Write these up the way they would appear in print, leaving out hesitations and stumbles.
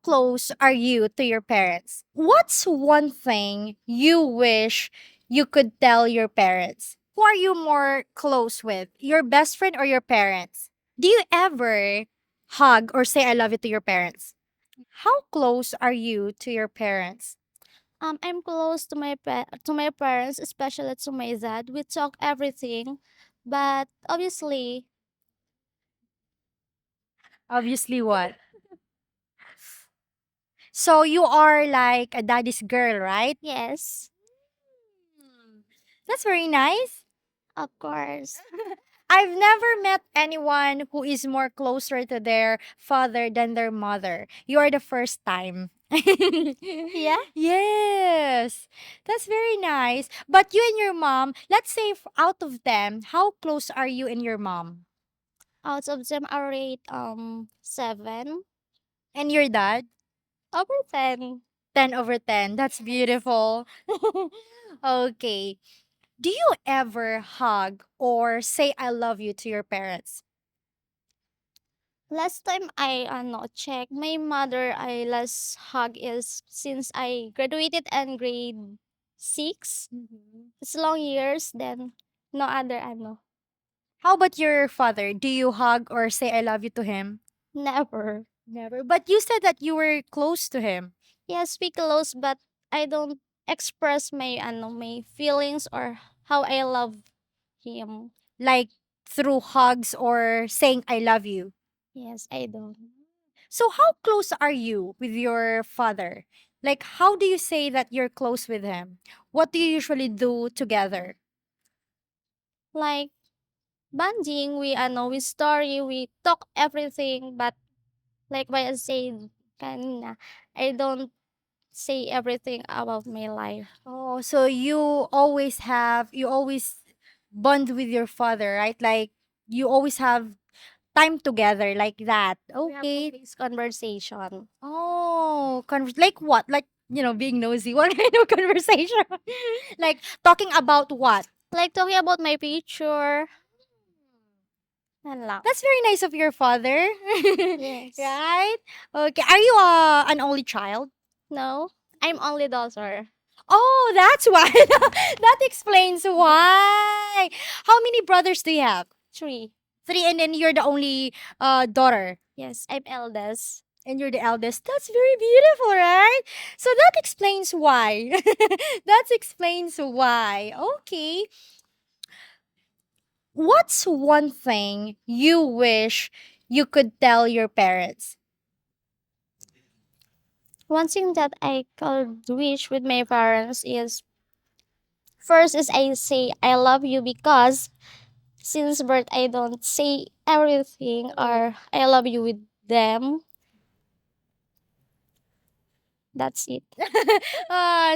close are you to your parents? What's one thing you wish you could tell your parents? Who are you more close with? Your best friend or your parents? Do you ever hug or say I love you to your parents? How close are you to your parents? I'm close to to my parents, especially to my dad. We talk everything, but obviously, Obviously, what? So you are like a daddy's girl, right? yes, Hmm. That's very nice. of course. I've never met anyone who is more closer to their father than their mother. You are the first time. Yeah, Yes, that's very nice. But you and your mom, let's say out of them, how close are you and your mom? out of them, I rate 7 And your dad? over 10. 10 over 10. That's beautiful. Okay. Do you ever hug or say I love you to your parents? Last time I check my mother, I last hug is since I graduated in grade 6. Mhm. It's long years. Then no other How about your father? Do you hug or say I love you to him? never. Never. But you said that you were close to him. Yes, we close, but I don't express my feelings or how I love him. Like through hugs or saying I love you. Yes, I don't. So how close are you with your father? Like how do you say that you're close with him? What do you usually do together? Like bonding, we story, we talk everything, but like what I said kanina, I don't say everything about my life. Oh, so you always bond with your father, right? Like you always have time together like that. We have Okay. always conversation. Oh, like what? Like, being nosy. What kind of conversation? Like talking about what? Like talking about my future. And lang. That's very nice of your father. Yes. Right? Okay. Are you an only child? No, I'm only daughter. Oh, that's why. That explains why. How many brothers do you have? 3. Three, and then you're the only daughter. Yes, I'm eldest. And you're the eldest. That's very beautiful, right? So that explains why. That explains why. Okay. What's one thing you wish you could tell your parents? One thing that I could wish with my parents is first is I say I love you because since birth I don't say everything or I love you with them. That's it.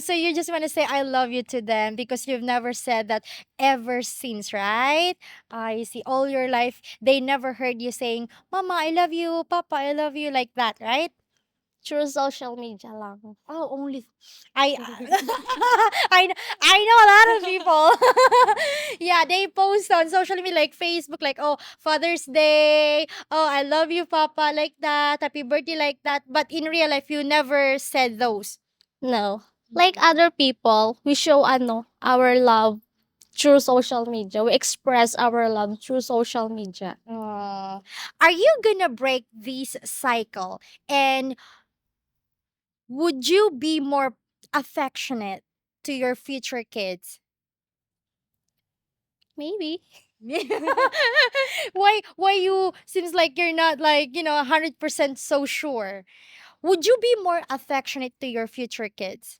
So you just want to say I love you to them because you've never said that ever since, right? I see all your life they never heard you saying, "Mama, I love you, Papa, I love you," like that, right? Through social media lang. Oh, only I I know a lot of people. Yeah, they post on social media like Facebook like, "Oh, Father's Day. Oh, I love you, Papa," like that. Happy birthday like that. But in real life you never said those. No. Like other people, we show our love through social media. We express our love through social media. Oh. Are you gonna break this cycle? And would you be more affectionate to your future kids? Maybe. Why you seems like you're not like, 100% so sure. Would you be more affectionate to your future kids?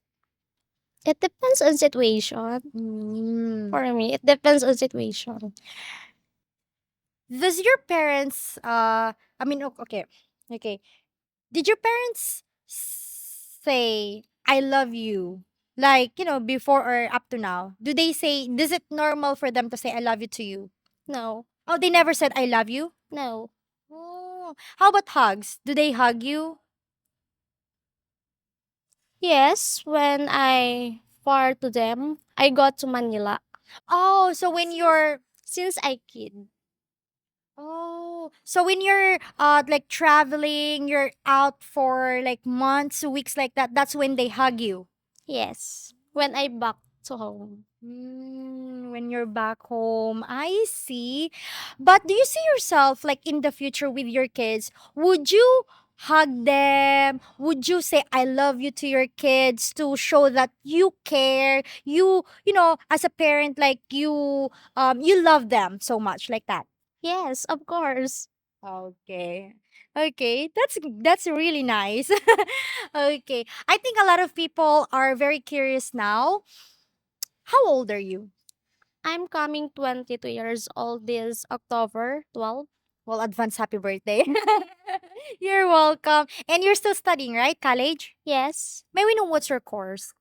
It depends on situation. Mm. For me, it depends on situation. Does your parents I mean okay. Okay. Did your parents say I love you? Like, before or up to now? Do they say is it normal for them to say I love you to you? No. Oh, they never said I love you? No. Oh. How about hugs? Do they hug you? Yes, when I far to them, I got to Manila. Oh, so when Since you're since I kid. Oh, so when you're like traveling, you're out for like months, weeks like that, that's when they hug you. Yes, when I back to home. When you're back home, I see. But do you see yourself like in the future with your kids? Would you hug them? Would you say I love you to your kids to show that you care? You know, as a parent, like you love them so much like that. Yes, of course. Okay. Okay, that's really nice. Okay. I think a lot of people are very curious now. How old are you? I'm coming 22 years old this October 12. Well, advance happy birthday. You're welcome. And you're still studying, right? College? Yes, May we know what's your course?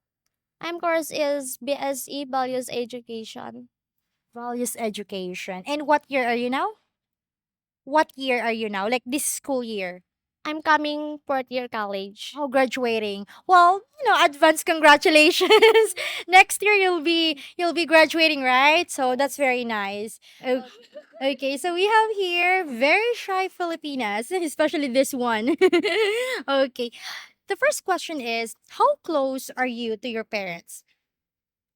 I'm course is BSE Values Education. Values education. And what year are you now? What year are you now? Like this school year? I'm coming fourth year college. Oh, graduating. Well, advance congratulations. Next year you'll be graduating, right? So that's very nice. Okay, so we have here very shy Filipinas, especially this one. Okay. The first question is, how close are you to your parents?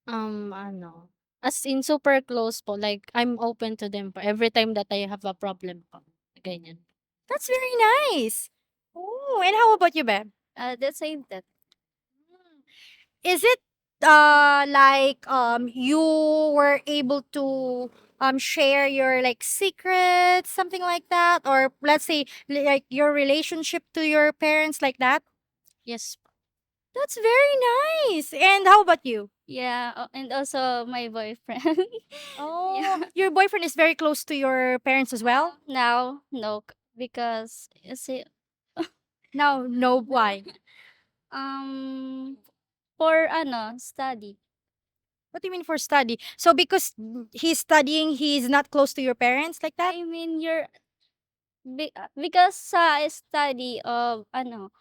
Ano, as in super close po, like I'm open to them po every time that I have a problem po, ganyan. That's very nice. Oh, and how about you, Beb? The same that. Is it like you were able to share your like secrets, something like that, or let's say like your relationship to your parents like that? Yes po. That's very nice. And how about you? Yeah, and also my boyfriend. Oh, Yeah. your boyfriend is very close to your parents as well? Now, no, because you see, Now, no, why? um, for study. What do you mean for study? So because he's studying, he's not close to your parents like that? I mean, because sa study of um,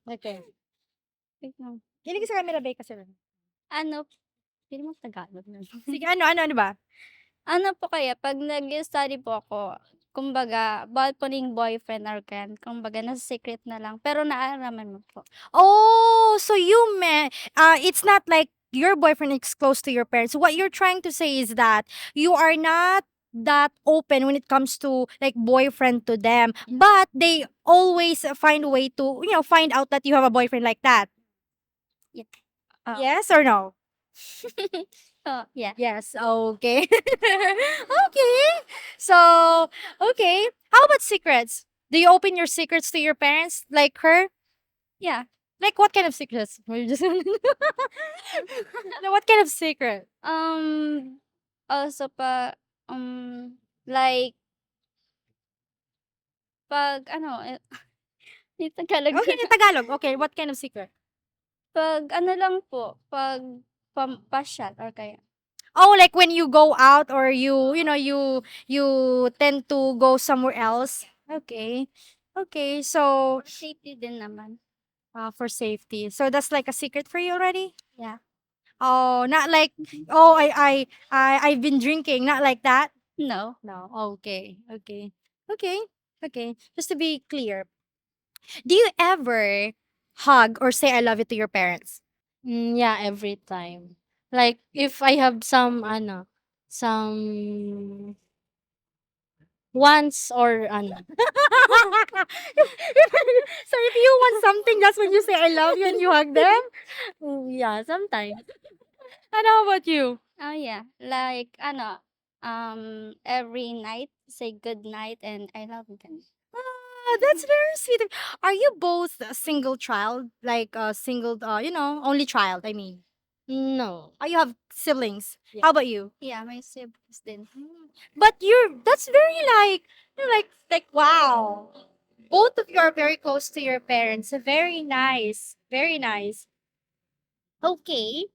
Okay. wait lang. Kinig sa camera, Bay, kasi. Ano, pili mo Tagalog na. Sige, ano ba? Ano po kaya, pag nag-study po ako, kumbaga, bawal po ning boyfriend or friend, kumbaga, nasa secret na lang, pero naaaraman mo po. Oh, so it's not like your boyfriend is close to your parents. What you're trying to say is that you are not that open when it comes to like boyfriend to them, but they always find a way to, find out that you have a boyfriend like that. Yeah. Oh. Yes or no? Oh, yeah. Yes, okay. Okay. So, okay. How about secrets? Do you open your secrets to your parents like her? Yeah. Like what kind of secrets? Or just no, what kind of secret? Also like, pag yung Tagalog Okay, in Tagalog. Okay, what kind of secret? pag lang po, pag pasyal or kaya Oh, like when you go out or you tend to go somewhere else. Okay. Okay, so safety din naman. for safety. So that's like a secret for you already? Yeah. Oh, not like oh I've been drinking, not like that. No. No. Okay. Okay. Okay. Okay. Just to be clear, do you ever hug or say I love you to your parents? Yeah, every time. Like if I have some ano, some wants or ano. So if you want something, that's when you say I love you and you hug them? Yeah, sometimes. And how about you? Oh, yeah. Like, every night, say good night and I love you. Ah, that's very sweet. Are you both a single child? Like a single, only child, I mean. No. Oh, you have siblings. Yeah. How about you? Yeah, my siblings din. But that's very like, like, wow. Both of you are very close to your parents. Very nice. Very nice. Okay.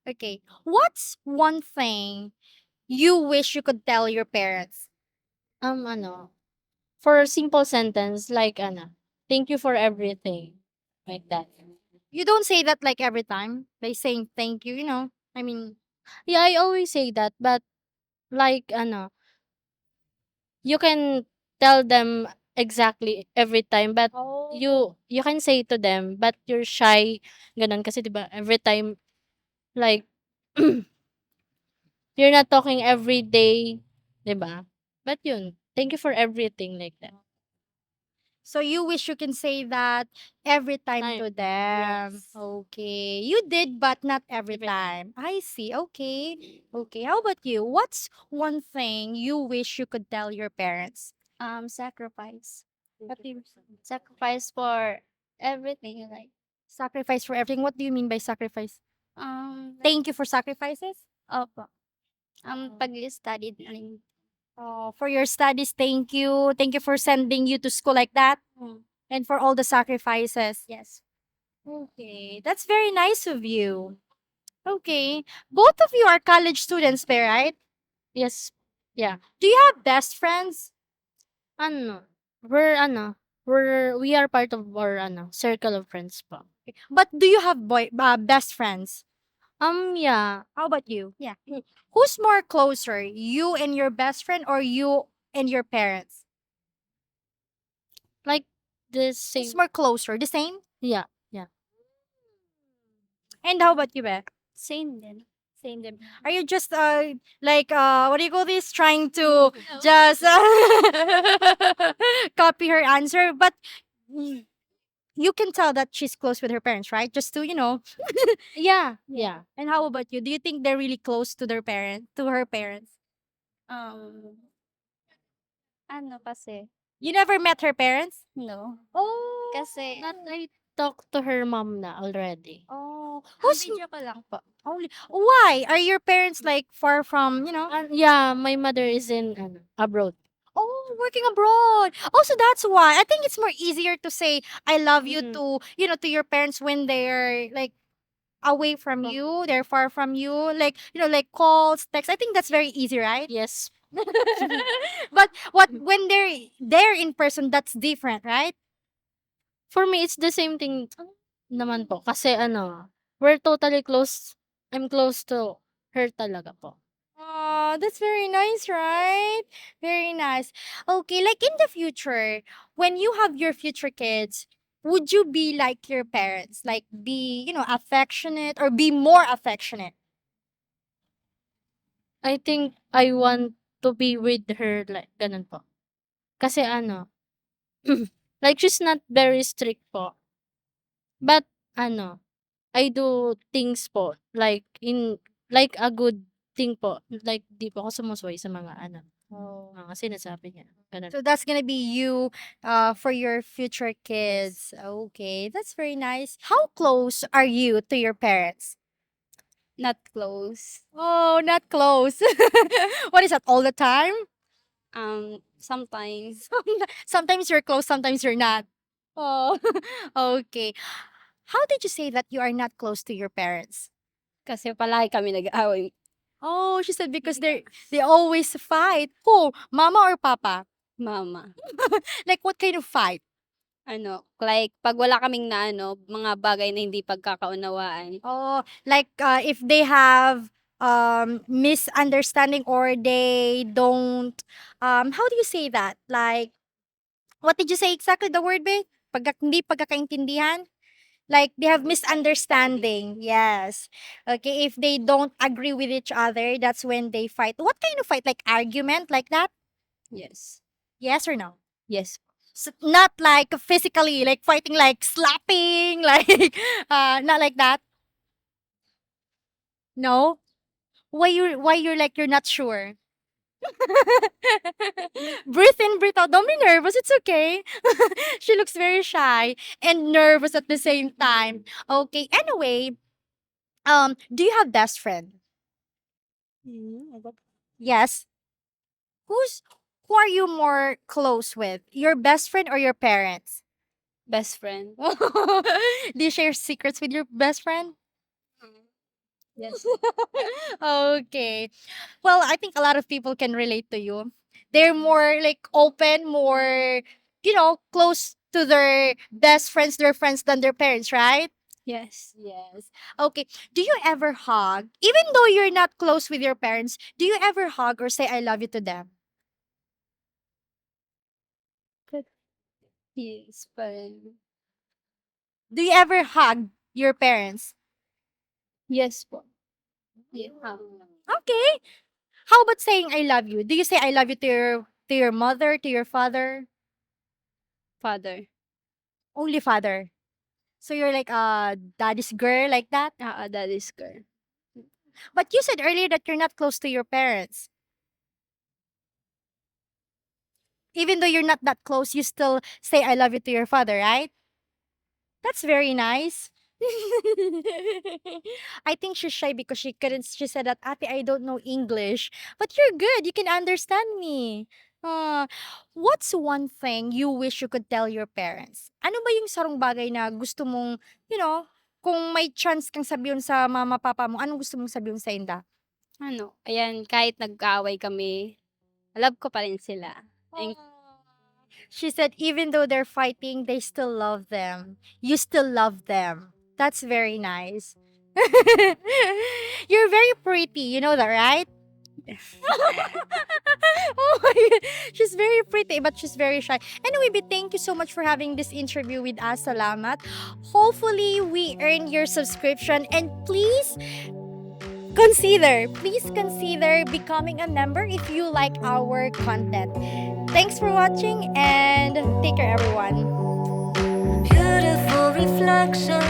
Okay. What's one thing you wish you could tell your parents? Ano, for simple sentence like ano, thank you for everything. Like that. You don't say that like every time by saying thank you, I mean, Yeah, I always say that, but like you can tell them exactly every time, but Oh. you can say to them but you're shy, ganun kasi 'di ba every time like you're not talking every day, 'di ba? But yun, thank you for everything like that. So you wish you can say that every time Time. to them. Yes. Okay. You did, but not every Every time. time. I see. Okay. Okay. How about you? What's one thing you wish you could tell your parents? Sacrifice. What do you Sacrifice for everything, like sacrifice for everything? What do you mean by sacrifice? like, Thank you for sacrifices? opo. Pag-study na rin. Oh, for your studies, thank you. Thank you for sending you to school like that and for all the sacrifices. Yes. Okay. That's very nice of you. Okay. Both of you are college students there, right? Yes. Yeah. Do you have best friends? Ano, we're we are part of our circle of friends po. But do you have best friends? Yeah, How about you? Yeah. Who's more closer, you and your best friend or you and your parents? like the Who's same. more closer? The same? Yeah, yeah. And how about you, Beth? Same din. Same them. Are you just like what do you call this? Trying to just copy her answer, but y- you can tell that she's close with her parents, right? Just to Yeah, Yeah. yeah. And how about you? Do you think they're really close to to her parents? Um, ano kasi, You never met her parents? no. Oh. Kasi, Not I talked to her mom na already. Oh. ang Who's video ko lang po. only why? Are your parents like far from? And yeah, my mother is in abroad. Oh, working abroad. Oh, so that's why. I think it's more easier to say I love you Mm. to your parents when they're like away from you, they're far from you, like calls, text. I think that's very easy, right? Yes. But what when they're there in person, that's different, right? For me, it's the same thing naman po. Kasi we're totally close. I'm close to her talaga po. Oh, that's very nice, right? Very nice. Okay, like in the future, when you have your future kids, would you be like your parents? Like be affectionate or be more affectionate? I think I want to be with her like ganun po. Kasi like she's not very strict po. But I do things po like a good thing po. Like di po ako sumusuway sa mga Oh. mga sinasabi niya. Ganun. So that's gonna be you for your future kids. Okay, that's very nice. How close are you to your parents? Not close. Oh, not close. What is that? All the time? Sometimes. Sometimes you're close, sometimes you're not. Oh, okay. How did you say that you are not close to your parents? Kasi palagi kami nag-aaway. Oh, she said because they always fight. Who? Mama or papa? Mama. Like what kind of fight? Like, pag wala kaming na mga bagay na hindi pagkakaunawaan. Oh, like if they have misunderstanding or they don't how do you say that? Like what did you say exactly the word be? Hindi pagkakaintindihan? Like they have misunderstanding. Yes. Okay, if they don't agree with each other, that's when they fight. What kind of fight? Like argument like that? Yes. Yes or no? Yes. Not like physically, like fighting, like slapping, like not like that. No. Why you're like you're not sure? Breathe in, breathe out. Don't be nervous. It's okay. She looks very shy and nervous at the same time. Okay. Anyway, do you have best friend? Yes. Who are you more close with? Your best friend or your parents? Best friend. Do you share secrets with your best friend? Yes. Okay. Well, I think a lot of people can relate to you. They're more like open, more close to their best friends, their friends than their parents, right? Yes. Yes. Okay. Do you ever hug, even though you're not close with your parents, do you ever hug or say I love you to them? But yes, parang Do you ever hug your parents? yes po. Yeah. Okay. How about saying I love you? Do you say I love you to your mother, to your father? Father. Only father. So you're like a daddy's girl like that? That is girl. But you said earlier that you're not close to your parents. Even though you're not that close, you still say I love you to your father, right? That's very nice. I think she's shy because she said that Ate, I don't know English. But you're good. You can understand me. Uh, what's one thing you wish you could tell your parents? Ano ba yung sarong bagay na gusto mong, kung may chance kang sabihin sa mama papa mo, anong gusto mong sabihin sa inda? Ano, ayan, kahit nag-aaway kami, love ko pa rin sila. Thank She said even though they're fighting, they still love them. You still love them. That's very nice. You're very pretty, you know that, right? Oh my God. She's very pretty, but she's very shy. Anyway, but thank you so much for having this interview with us. Salamat. Hopefully, we earn your subscription. And please consider becoming a member if you like our content. Thanks for watching and take care, everyone. Beautiful reflection